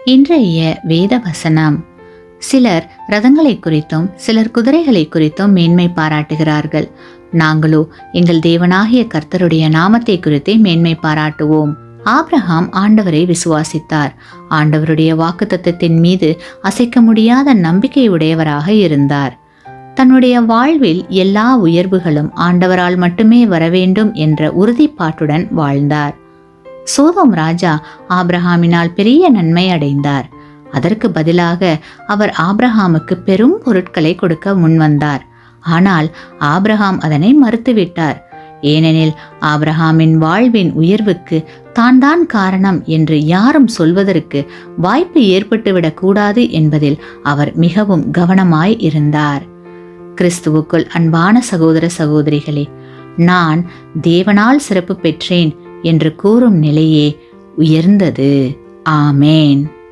இன்றைய வேத வசனம். சிலர் ரதங்களை குறித்தும் சிலர் குதிரைகளை குறித்தும் மேன்மை பாராட்டுகிறார்கள். நாங்களோ எங்கள் தேவனாகிய கர்த்தருடைய நாமத்தை குறித்தே மேன்மை பாராட்டுவோம். ஆபிரகாம் ஆண்டவரை விசுவாசித்தார். ஆண்டவருடைய வாக்குத்தத்தத்தின் மீது அசைக்க முடியாத நம்பிக்கையுடையவராக இருந்தார். தன்னுடைய வாழ்வில் எல்லா உயர்வுகளும் ஆண்டவரால் மட்டுமே வரவேண்டும் என்ற உறுதிப்பாட்டுடன் வாழ்ந்தார். சோதோம் ராஜா ஆபிரகாமினால் பெரிய நன்மை அடைந்தார். அதற்கு பதிலாக அவர் ஆபிரகாமுக்கு பெரும் பொருட்களை கொடுக்க முன்வந்தார். ஆனால் ஆபிரகாம் அதனை மறுத்துவிட்டார். ஏனெனில் ஆபிரகாமின் வாழ்வின் உயர்வுக்கு தான் காரணம் என்று யாரும் சொல்வதற்கு வாய்ப்பு ஏற்பட்டுவிடக் கூடாது என்பதில் அவர் மிகவும் கவனமாய் இருந்தார். கிறிஸ்துவுக்குள் அன்பான சகோதர சகோதரிகளே, நான் தேவனால் சிறப்பு பெற்றேன் என்று கூறும் நிலையே உயர்ந்தது. ஆமேன்.